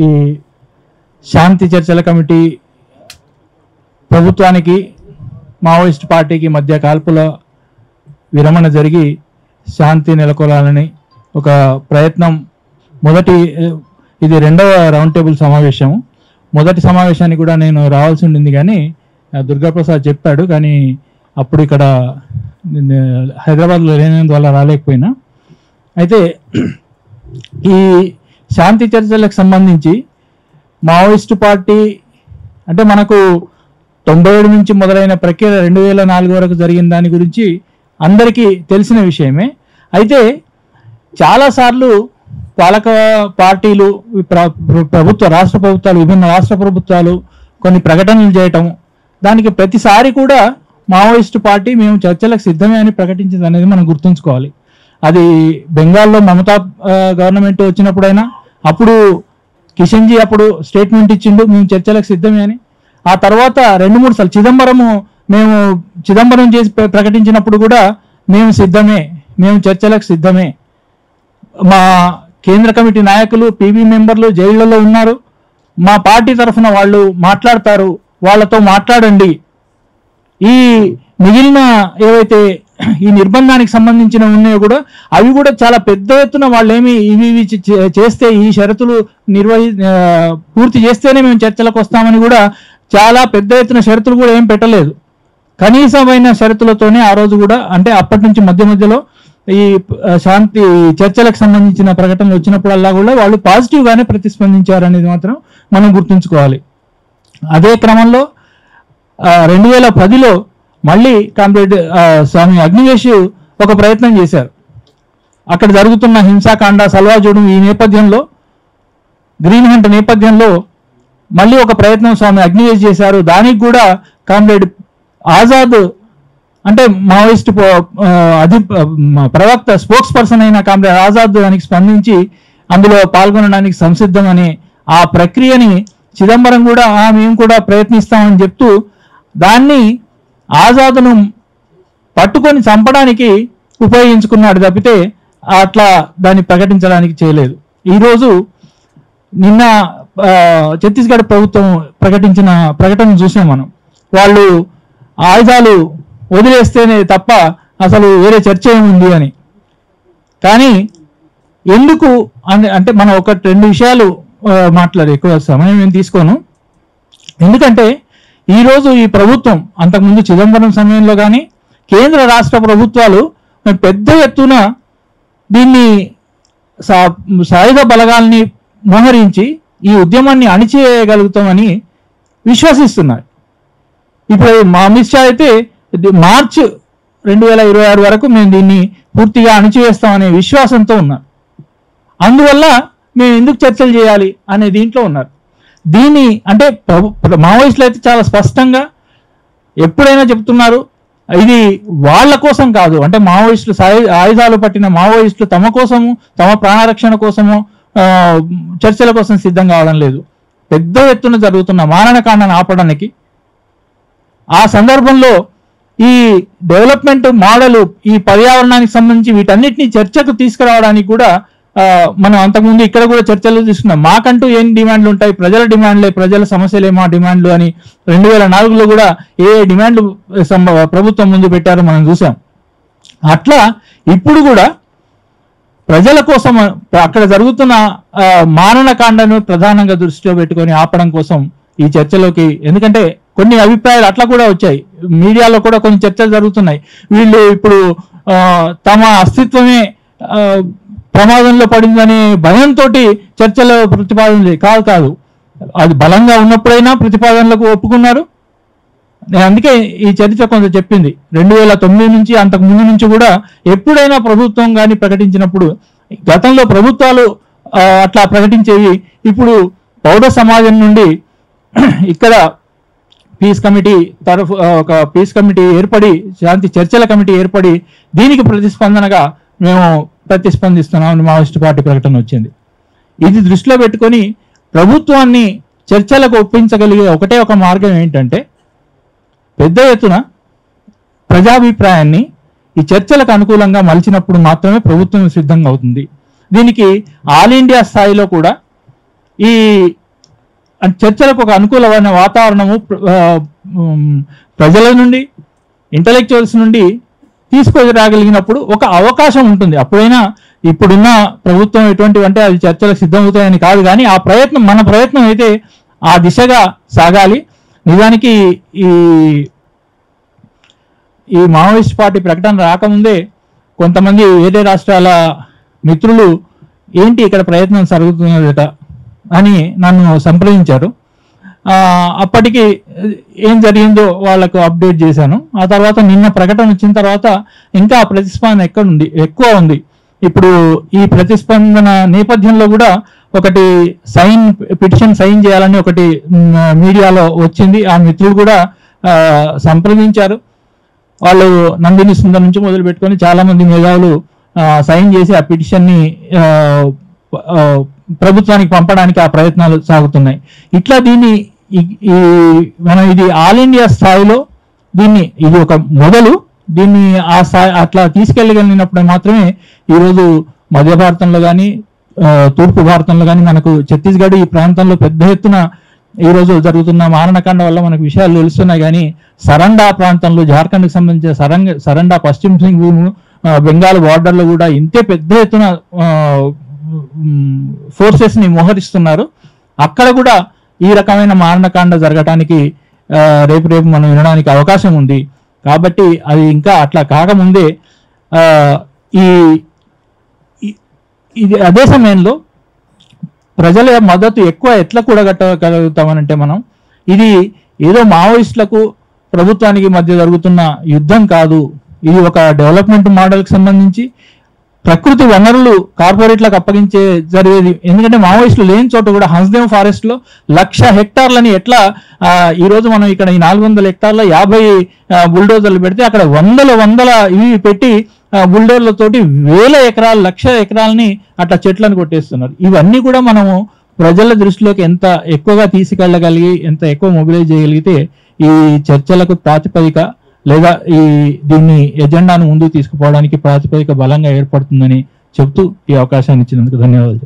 ఈ శాంతి చర్చల కమిటీ ప్రభుత్వానికి మావోయిస్ట్ పార్టీకి మధ్య కాల్పుల విరమణ జరిగి శాంతి నెలకొలాలని ఒక ప్రయత్నం. ఇది రెండవ రౌండ్ టేబుల్ సమావేశం. మొదటి సమావేశానికి కూడా నేను రావాల్సి ఉండింది, కానీ దుర్గాప్రసాద్ చెప్పాడు, కానీ అప్పుడు ఇక్కడ హైదరాబాద్లో లేనందువల్ల రాలేకపోయినా. అయితే ఈ శాంతి చర్చలకు సంబంధించి మావోయిస్టు పార్టీ అంటే మనకు 97 నుంచి మొదలైన ప్రక్రియ 2004 వరకు జరిగిన దాని గురించి అందరికీ తెలిసిన విషయమే. అయితే చాలాసార్లు పాలక పార్టీలు, రాష్ట్ర ప్రభుత్వాలు, విభిన్న రాష్ట్ర ప్రభుత్వాలు కొన్ని ప్రకటనలు చేయటం, దానికి ప్రతిసారి కూడా మావోయిస్టు పార్టీ మేము చర్చలకు సిద్ధమే అని ప్రకటించింది అనేది మనం గుర్తుంచుకోవాలి. అది బెంగాల్లో మమతా గవర్నమెంట్ వచ్చినప్పుడైనా, అప్పుడు కిషన్జీ అప్పుడు స్టేట్మెంట్ ఇచ్చిండు మేము చర్చలకు సిద్ధమే అని. ఆ తర్వాత 2-3 సార్లు చిదంబరం చేసి ప్రకటించినప్పుడు కూడా మేము సిద్ధమే, మేము చర్చలకు సిద్ధమే. మా కేంద్ర కమిటీ నాయకులు, పీబీ మెంబర్లు జైళ్లలో ఉన్నారు, మా పార్టీ తరఫున వాళ్ళు మాట్లాడతారు, వాళ్ళతో మాట్లాడండి. ఈ మిగిలిన ఏవైతే ఈ నిర్బంధానికి సంబంధించిన ఉన్నాయో కూడా అవి కూడా చాలా పెద్ద ఎత్తున వాళ్ళు ఇవి చేస్తే, ఈ షరతులు పూర్తి చేస్తేనే మేము చర్చలకు వస్తామని కూడా చాలా పెద్ద ఎత్తున షరతులు కూడా ఏం పెట్టలేదు. కనీసమైన షరతులతోనే ఆ రోజు కూడా, అంటే అప్పటి నుంచి మధ్యలో ఈ శాంతి చర్చలకు సంబంధించిన ప్రకటనలు వచ్చినప్పుడల్లా కూడా వాళ్ళు పాజిటివ్గానే ప్రతిస్పందించారు అనేది మాత్రం మనం గుర్తుంచుకోవాలి. అదే క్రమంలో 2010లో మళ్ళీ కామ్రేడ్ స్వామి అగ్నివేష్ ఒక ప్రయత్నం చేశారు. అక్కడ జరుగుతున్న హింసాకాండ, సల్వాజోడు ఈ నేపథ్యంలో, గ్రీన్ హంట్ నేపథ్యంలో మళ్ళీ ఒక ప్రయత్నం స్వామి అగ్నివేష్ చేశారు. దానికి కూడా కామ్రేడ్ ఆజాద్ అంటే మావోయిస్ట్ ప్రవక్త, స్పోక్స్ పర్సన్ అయిన కామ్రేడ్ ఆజాద్ దానికి స్పందించి అందులో పాల్గొనడానికి సంసిద్ధమని, ఆ ప్రక్రియని చిదంబరం కూడా మేము కూడా ప్రయత్నిస్తామని చెప్తూ దాన్ని ఆజాద్ను పట్టుకొని చంపడానికి ఉపయోగించుకున్నాడు తప్పితే అట్లా దాన్ని ప్రకటించడానికి చేయలేదు. ఈరోజు నిన్న ఛత్తీస్గఢ్ ప్రభుత్వం ప్రకటించిన ప్రకటన చూసాం మనం. వాళ్ళు ఆయుధాలు వదిలేస్తేనే తప్ప అసలు వేరే చర్చ ఏముంది అని. కానీ ఎందుకు అంటే మనం 1-2 విషయాలు మాట్లాడే, ఎక్కువ సమయం నేను తీసుకోను. ఎందుకంటే ఈరోజు ఈ ప్రభుత్వం, అంతకుముందు చిదంబరం సమయంలో కానీ కేంద్ర రాష్ట్ర ప్రభుత్వాలు పెద్ద ఎత్తున దీన్ని సాయుధ బలగాల్ని మోహరించి ఈ ఉద్యమాన్ని అణిచేయగలుగుతామని విశ్వసిస్తున్నారు. ఇప్పుడు మా అమిత్ షా అయితే మార్చి 2026 వరకు మేము దీన్ని పూర్తిగా అణిచివేస్తామనే విశ్వాసంతో ఉన్నారు. అందువల్ల మేము ఎందుకు చర్చలు చేయాలి అనే దీంట్లో ఉన్నారు. దీన్ని అంటే మావోయిస్టులు అయితే చాలా స్పష్టంగా ఎప్పుడైనా చెప్తున్నారు, ఇది వాళ్ళ కోసం కాదు. అంటే మావోయిస్టులు, ఆయుధాలు పట్టిన మావోయిస్టులు తమ కోసము, తమ ప్రాణరక్షణ కోసము చర్చల కోసం సిద్ధం కావడం లేదు. పెద్ద ఎత్తున జరుగుతున్న మారణకాండను ఆపడానికి, ఆ సందర్భంలో ఈ డెవలప్మెంట్ మోడల్, ఈ పర్యావరణానికి సంబంధించి వీటన్నిటిని చర్చకు తీసుకురావడానికి కూడా మనం అంతకుముందు ఇక్కడ కూడా చర్చలు తీసుకున్నాం. మాకంటూ ఏం డిమాండ్లు ఉంటాయి, ప్రజల డిమాండ్లే, ప్రజల సమస్యలే మా డిమాండ్లు అని 2004లో కూడా ఏ డిమాండ్లు ప్రభుత్వం ముందు పెట్టారో మనం చూసాం. అట్లా ఇప్పుడు కూడా ప్రజల కోసం అక్కడ జరుగుతున్న మారణకాండను ప్రధానంగా దృష్టిలో పెట్టుకొని ఆపడం కోసం ఈ చర్చలోకి, ఎందుకంటే కొన్ని అభిప్రాయాలు అట్లా కూడా వచ్చాయి, మీడియాలో కూడా కొన్ని చర్చలు జరుగుతున్నాయి. వీళ్ళు ఇప్పుడు తమ అస్తిత్వమే ప్రమాదంలో పడిందనే భయంతో చర్చలో ప్రతిపాదనలు కాదు. అది బలంగా ఉన్నప్పుడైనా ప్రతిపాదనలకు ఒప్పుకున్నారు. నేను అందుకే ఈ చర్చ కొంత చెప్పింది. 2009 నుంచి అంతకు ముందు నుంచి కూడా ఎప్పుడైనా ప్రభుత్వం కానీ ప్రకటించినప్పుడు, గతంలో ప్రభుత్వాలు అట్లా ప్రకటించేవి, ఇప్పుడు పౌర సమాజం నుండి ఇక్కడ పీస్ కమిటీ ఒక పీస్ కమిటీ ఏర్పడి, శాంతి చర్చల కమిటీ ఏర్పడి దీనికి ప్రతిస్పందనగా మేము ప్రతిస్పందిస్తున్నామని మావోయిస్టు పార్టీ ప్రకటన వచ్చింది. ఇది దృష్టిలో పెట్టుకొని ప్రభుత్వాన్ని చర్చలకు ఒప్పించగలిగే ఒకటే ఒక మార్గం ఏంటంటే, పెద్ద ఎత్తున ప్రజాభిప్రాయాన్ని ఈ చర్చలకు అనుకూలంగా మలిచినప్పుడు మాత్రమే ప్రభుత్వం సిద్ధంగా అవుతుంది. దీనికి ఆల్ ఇండియా స్థాయిలో కూడా ఈ చర్చలకు ఒక అనుకూలమైన వాతావరణము ప్రజల నుండి, ఇంటలెక్చువల్స్ నుండి తీసుకురాగలిగినప్పుడు ఒక అవకాశం ఉంటుంది. అప్పుడైనా ఇప్పుడున్న ప్రభుత్వం ఎటువంటివి అంటే అది చర్చలకు సిద్ధమవుతాయని కాదు, కానీ ఆ ప్రయత్నం, మన ప్రయత్నం అయితే ఆ దిశగా సాగాలి. నిజానికి ఈ మావోయిస్ట్ పార్టీ ప్రకటన రాకముందే కొంతమంది వేరే రాష్ట్రాల మిత్రులు ఏంటి ఇక్కడ ప్రయత్నం జరుగుతున్నదట అని నన్ను సంప్రదించారు. అప్పటికి ఏం జరిగిందో వాళ్ళకు అప్డేట్ చేశాను. ఆ తర్వాత నిన్న ప్రకటన వచ్చిన తర్వాత ఇంకా ప్రతిస్పందన ఎక్కువ ఉంది. ఇప్పుడు ఈ ప్రతిస్పందన నేపథ్యంలో కూడా ఒకటి పిటిషన్ సైన్ చేయాలని ఒకటి మీడియాలో వచ్చింది. ఆ మిత్రులు కూడా సంప్రదించారు. వాళ్ళు నందిని సుందర్ నుంచి మొదలు పెట్టుకొని చాలా మంది మేధావులు సైన్ చేసి ఆ పిటిషన్ని ప్రభుత్వానికి పంపడానికి ఆ ప్రయత్నాలు సాగుతున్నాయి. ఇట్లా దీన్ని మనం ఇది ఆల్ ఇండియా స్థాయిలో ఇది ఒక మొదలు. దీన్ని ఆ స్థాయి అట్లా తీసుకెళ్ళగలిగినప్పుడు మాత్రమే ఈరోజు మధ్య భారతంలో కానీ తూర్పు భారతంలో కానీ మనకు ఛత్తీస్గఢ్ ఈ ప్రాంతంలో పెద్ద ఎత్తున ఈరోజు జరుగుతున్న మారణకాండ వల్ల మనకు విషయాలు తెలుస్తున్నాయి. కానీ సరండా ప్రాంతంలో, జార్ఖండ్కి సంబంధించిన సరండా, పశ్చిమ సింగ్భూమ్, బెంగాల్ బార్డర్లో కూడా ఇంతే పెద్ద ఎత్తున ఫోర్సెస్ ని మోహరిస్తున్నారు. అక్కడ కూడా ఈ రకమైన మారణకాండ జరగటానికి రేపు మనం వినడానికి అవకాశం ఉంది. కాబట్టి అది ఇంకా అట్లా కాకముందే ఇది అదే సమయంలో ప్రజల మద్దతు ఎక్కువ ఎట్లా కూడగట్టగలుగుతామనంటే మనం ఇది ఏదో మావోయిస్టులకు ప్రభుత్వానికి మధ్య జరుగుతున్న యుద్ధం కాదు. ఇది ఒక డెవలప్మెంట్ మోడల్కి సంబంధించి ప్రకృతి వనరులు కార్పొరేట్లకు అప్పగించే జరిగేది. ఎందుకంటే మావోయిస్టులు లేని చోట కూడా హన్స్దేవ్ ఫారెస్ట్ లో 1,00,000 హెక్టార్లని ఎట్లా ఈరోజు మనం ఇక్కడ ఈ 400 హెక్టార్ల 50 బుల్డోజర్లు పెడితే అక్కడ వందల ఇవి పెట్టి బుల్డోజర్లతోటి 1,000 ఎకరాలు 1,00,000 ఎకరాలని అట్లా చెట్లను కొట్టేస్తున్నారు. ఇవన్నీ కూడా మనము ప్రజల దృష్టిలోకి ఎంత ఎక్కువగా తీసుకెళ్ళగలిగి, ఎంత ఎక్కువ మొబిలైజ్ చేయగలిగితే ఈ చర్చలకు ప్రాతిపదిక లేదా దీన్ని ఎజెండాను ముందుకు తీసుకుపోవడానికి ప్రాతిపదిక బలంగా ఏర్పడుతుందని చెప్తూ ఈ అవకాశాన్ని ఇచ్చినందుకు ధన్యవాదాలు.